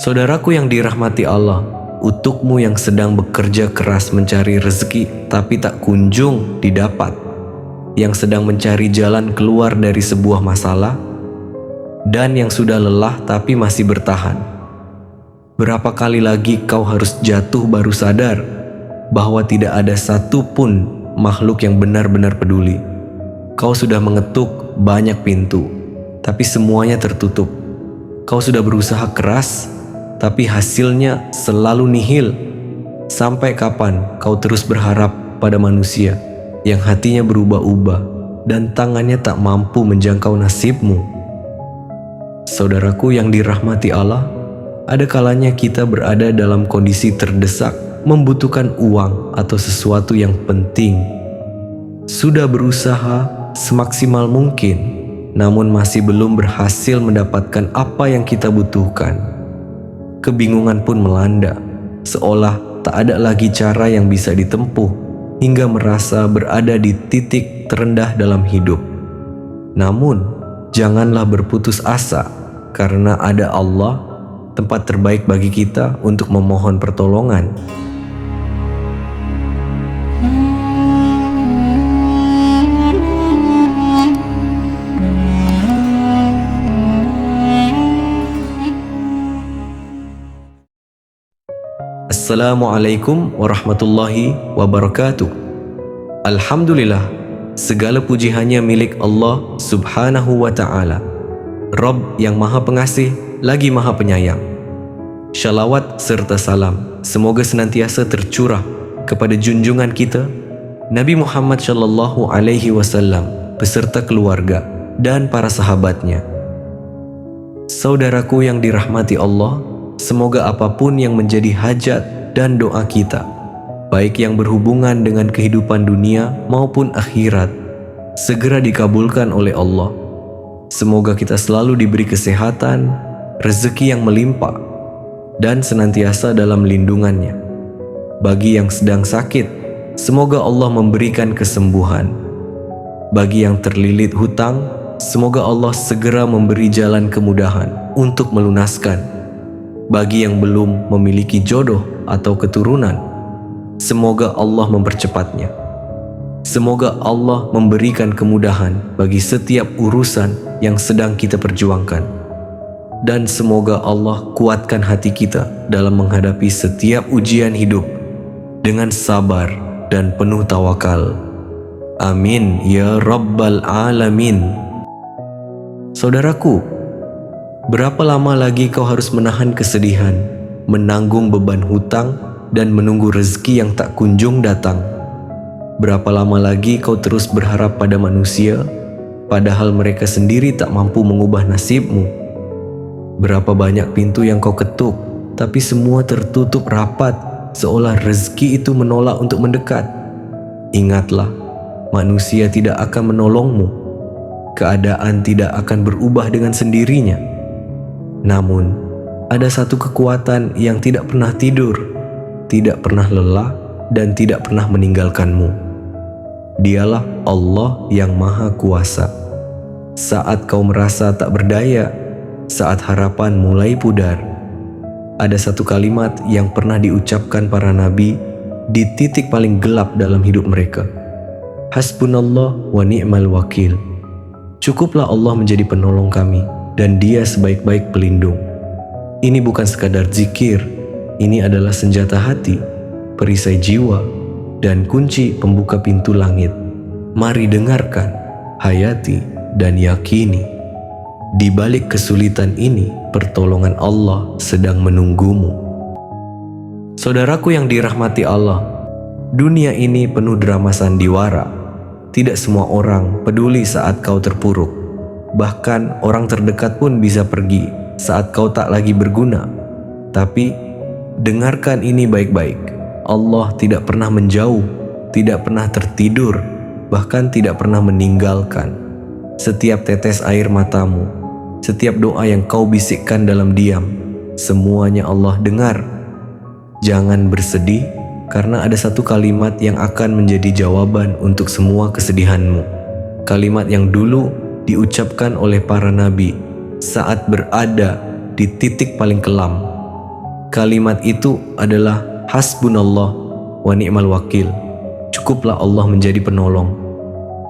Saudaraku yang dirahmati Allah, untukmu yang sedang bekerja keras mencari rezeki tapi tak kunjung didapat, yang sedang mencari jalan keluar dari sebuah masalah, dan yang sudah lelah tapi masih bertahan. Berapa kali lagi kau harus jatuh baru sadar bahwa tidak ada satu pun makhluk yang benar-benar peduli. Kau sudah mengetuk banyak pintu, tapi semuanya tertutup. Kau sudah berusaha keras, tapi hasilnya selalu nihil. Sampai kapan kau terus berharap pada manusia yang hatinya berubah-ubah dan tangannya tak mampu menjangkau nasibmu? Saudaraku yang dirahmati Allah, ada kalanya kita berada dalam kondisi terdesak, membutuhkan uang atau sesuatu yang penting. Sudah berusaha semaksimal mungkin, namun masih belum berhasil mendapatkan apa yang kita butuhkan. Kebingungan pun melanda, seolah tak ada lagi cara yang bisa ditempuh, hingga merasa berada di titik terendah dalam hidup. Namun, janganlah berputus asa, karena ada Allah, tempat terbaik bagi kita untuk memohon pertolongan. Assalamualaikum warahmatullahi wabarakatuh. Alhamdulillah, segala puji hanya milik Allah subhanahu wa ta'ala, Rabb yang maha pengasih lagi maha penyayang. Shalawat serta salam semoga senantiasa tercurah kepada junjungan kita Nabi Muhammad Shallallahu Alaihi Wasallam beserta keluarga dan para sahabatnya. Saudaraku yang dirahmati Allah, semoga apapun yang menjadi hajat dan doa kita, baik yang berhubungan dengan kehidupan dunia maupun akhirat, segera dikabulkan oleh Allah. Semoga kita selalu diberi kesehatan, rezeki yang melimpah, dan senantiasa dalam lindungannya. Bagi yang sedang sakit, semoga Allah memberikan kesembuhan. Bagi yang terlilit hutang, semoga Allah segera memberi jalan kemudahan untuk melunaskan. Bagi yang belum memiliki jodoh atau keturunan, semoga Allah mempercepatnya. Semoga Allah memberikan kemudahan bagi setiap urusan yang sedang kita perjuangkan. Dan semoga Allah kuatkan hati kita dalam menghadapi setiap ujian hidup dengan sabar dan penuh tawakal. Amin ya Rabbal Alamin. Saudaraku, berapa lama lagi kau harus menahan kesedihan, menanggung beban hutang, dan menunggu rezeki yang tak kunjung datang? Berapa lama lagi kau terus berharap pada manusia, padahal mereka sendiri tak mampu mengubah nasibmu? Berapa banyak pintu yang kau ketuk, tapi semua tertutup rapat, seolah rezeki itu menolak untuk mendekat. Ingatlah, manusia tidak akan menolongmu. Keadaan tidak akan berubah dengan sendirinya. Namun, ada satu kekuatan yang tidak pernah tidur, tidak pernah lelah, dan tidak pernah meninggalkanmu. Dialah Allah yang Maha Kuasa. Saat kau merasa tak berdaya, saat harapan mulai pudar, ada satu kalimat yang pernah diucapkan para nabi di titik paling gelap dalam hidup mereka. Hasbunallah wa ni'mal wakil. Cukuplah Allah menjadi penolong kami, dan Dia sebaik-baik pelindung. Ini bukan sekadar zikir, ini adalah senjata hati, perisai jiwa, dan kunci pembuka pintu langit. Mari dengarkan, hayati, dan yakini. Di balik kesulitan ini, pertolongan Allah sedang menunggumu. Saudaraku yang dirahmati Allah, dunia ini penuh drama sandiwara. Tidak semua orang peduli saat kau terpuruk. Bahkan orang terdekat pun bisa pergi saat kau tak lagi berguna. Tapi dengarkan ini baik-baik. Allah tidak pernah menjauh, tidak pernah tertidur, bahkan tidak pernah meninggalkan. Setiap tetes air matamu, setiap doa yang kau bisikkan dalam diam, semuanya Allah dengar. Jangan bersedih, karena ada satu kalimat yang akan menjadi jawaban untuk semua kesedihanmu. Kalimat yang dulu diucapkan oleh para nabi saat berada di titik paling kelam, Kalimat itu adalah hasbunallah wa ni'mal wakil. Cukuplah Allah menjadi penolong,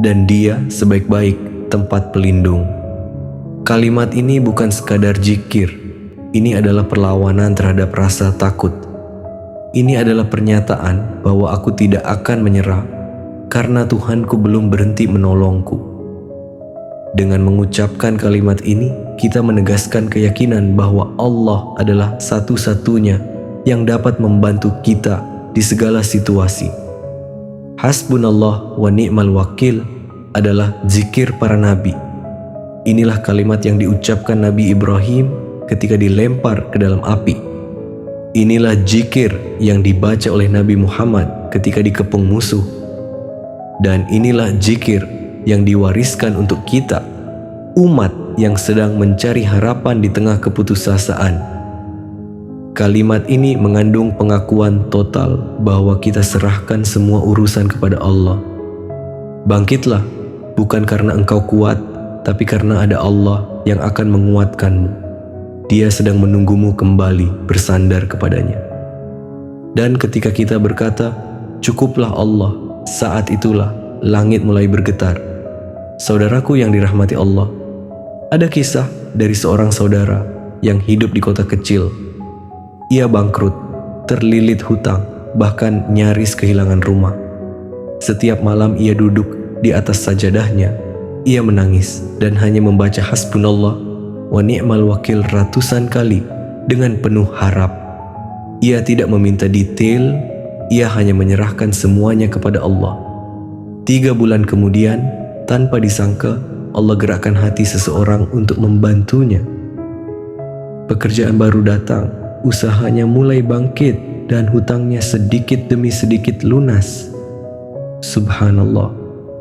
dan Dia sebaik-baik tempat pelindung. Kalimat ini bukan sekadar zikir. Ini adalah perlawanan terhadap rasa takut. Ini adalah pernyataan bahwa aku tidak akan menyerah karena Tuhanku belum berhenti menolongku. Dengan mengucapkan kalimat ini, kita menegaskan keyakinan bahwa Allah adalah satu-satunya yang dapat membantu kita di segala situasi. Hasbunallah wa ni'mal wakil adalah zikir para nabi. Inilah kalimat yang diucapkan Nabi Ibrahim ketika dilempar ke dalam api. Inilah zikir yang dibaca oleh Nabi Muhammad ketika dikepung musuh. Dan inilah zikir yang diwariskan untuk kita, umat yang sedang mencari harapan di tengah keputusasaan. Kalimat ini mengandung pengakuan total bahwa kita serahkan semua urusan kepada Allah. Bangkitlah, bukan karena engkau kuat, tapi karena ada Allah yang akan menguatkanmu. Dia sedang menunggumu kembali bersandar kepadanya. Dan ketika kita berkata, cukuplah Allah, saat itulah langit mulai bergetar. Saudaraku yang dirahmati Allah, ada kisah dari seorang saudara yang hidup di kota kecil. Ia bangkrut, terlilit hutang, bahkan nyaris kehilangan rumah. Setiap malam ia duduk di atas sajadahnya. Ia menangis dan hanya membaca hasbunallah wa ni'mal wakil ratusan kali dengan penuh harap. Ia tidak meminta detail, ia hanya menyerahkan semuanya kepada Allah. 3 bulan kemudian, tanpa disangka, Allah gerakkan hati seseorang untuk membantunya. Pekerjaan baru datang, usahanya mulai bangkit, dan hutangnya sedikit demi sedikit lunas. Subhanallah,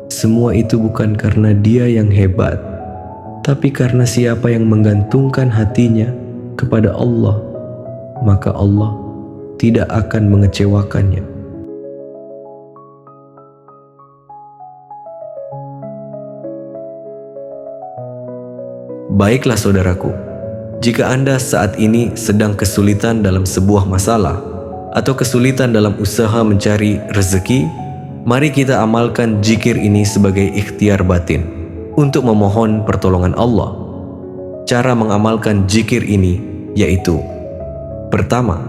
semua itu bukan karena dia yang hebat, tapi karena siapa yang menggantungkan hatinya kepada Allah, maka Allah tidak akan mengecewakannya. Baiklah saudaraku, jika Anda saat ini sedang kesulitan dalam sebuah masalah atau kesulitan dalam usaha mencari rezeki, mari kita amalkan zikir ini sebagai ikhtiar batin untuk memohon pertolongan Allah. Cara mengamalkan zikir ini yaitu: pertama,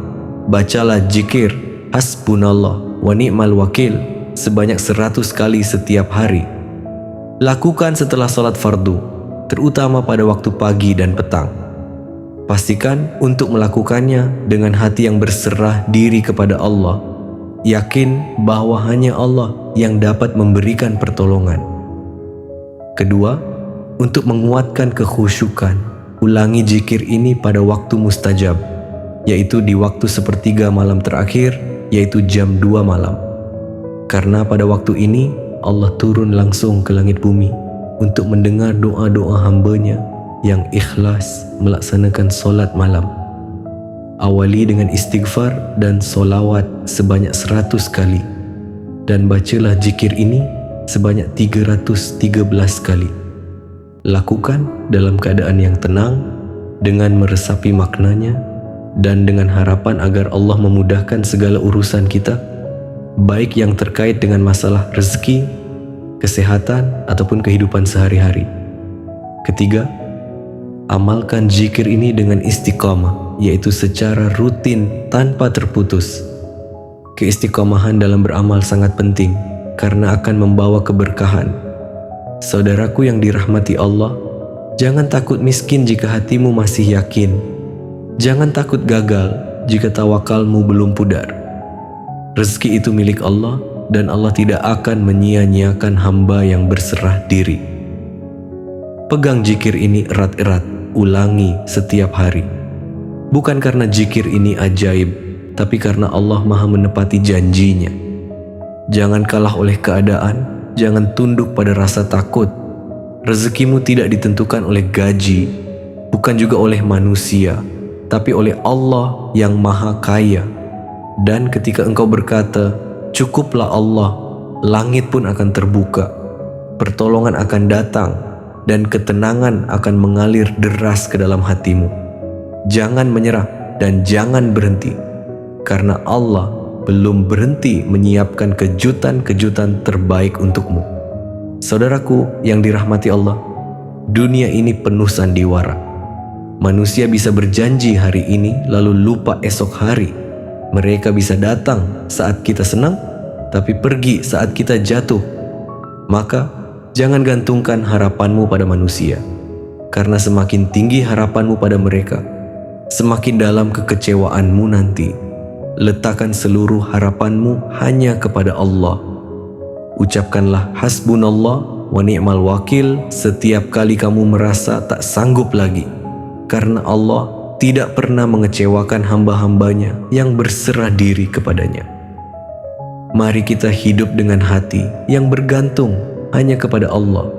bacalah zikir hasbunallah wa ni'mal wakil sebanyak 100 kali setiap hari. Lakukan setelah sholat fardu, terutama pada waktu pagi dan petang. Pastikan untuk melakukannya dengan hati yang berserah diri kepada Allah. Yakin bahwa hanya Allah yang dapat memberikan pertolongan. Kedua, untuk menguatkan kekhusyukan, ulangi zikir ini pada waktu mustajab, yaitu di waktu sepertiga malam terakhir, yaitu jam 2 malam. Karena pada waktu ini Allah turun langsung ke langit bumi untuk mendengar doa-doa hambanya yang ikhlas melaksanakan solat malam. Awali dengan istighfar dan solawat sebanyak 100 kali, dan bacalah zikir ini sebanyak 313 kali. Lakukan dalam keadaan yang tenang, dengan meresapi maknanya, dan dengan harapan agar Allah memudahkan segala urusan kita, baik yang terkait dengan masalah rezeki, kesehatan, ataupun kehidupan sehari-hari. Ketiga, amalkan zikir ini dengan istiqamah, yaitu secara rutin tanpa terputus. Keistiqamahan dalam beramal sangat penting karena akan membawa keberkahan. Saudaraku yang dirahmati Allah, jangan takut miskin jika hatimu masih yakin. Jangan takut gagal jika tawakalmu belum pudar. Rezeki itu milik Allah, dan Allah tidak akan menyia-nyiakan hamba yang berserah diri. Pegang zikir ini erat-erat, ulangi setiap hari. Bukan karena zikir ini ajaib, tapi karena Allah Maha menepati janjinya. Jangan kalah oleh keadaan, jangan tunduk pada rasa takut. Rezekimu tidak ditentukan oleh gaji, bukan juga oleh manusia, tapi oleh Allah yang Maha Kaya. Dan ketika engkau berkata, cukuplah Allah, langit pun akan terbuka, pertolongan akan datang, dan ketenangan akan mengalir deras ke dalam hatimu. Jangan menyerah, dan jangan berhenti, karena Allah belum berhenti menyiapkan kejutan-kejutan terbaik untukmu. Saudaraku yang dirahmati Allah, dunia ini penuh sandiwara. Manusia bisa berjanji hari ini lalu lupa esok hari. Mereka bisa datang saat kita senang, tapi pergi saat kita jatuh. Maka jangan gantungkan harapanmu pada manusia, karena semakin tinggi harapanmu pada mereka, semakin dalam kekecewaanmu nanti. Letakkan seluruh harapanmu hanya kepada Allah. Ucapkanlah hasbunallah wa ni'mal wakil setiap kali kamu merasa tak sanggup lagi, karena Allah tidak pernah mengecewakan hamba-hambanya yang berserah diri kepadanya. Mari kita hidup dengan hati yang bergantung hanya kepada Allah,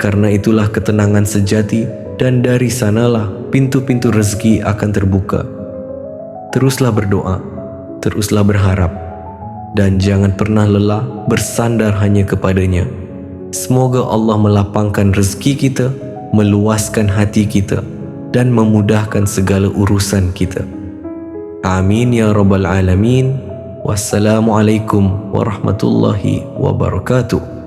karena itulah ketenangan sejati, dan dari sanalah pintu-pintu rezeki akan terbuka. Teruslah berdoa, teruslah berharap, dan jangan pernah lelah bersandar hanya kepadanya. Semoga Allah melapangkan rezeki kita, meluaskan hati kita, dan memudahkan segala urusan kita. Amin ya rabbal alamin. Wassalamualaikum warahmatullahi wabarakatuh.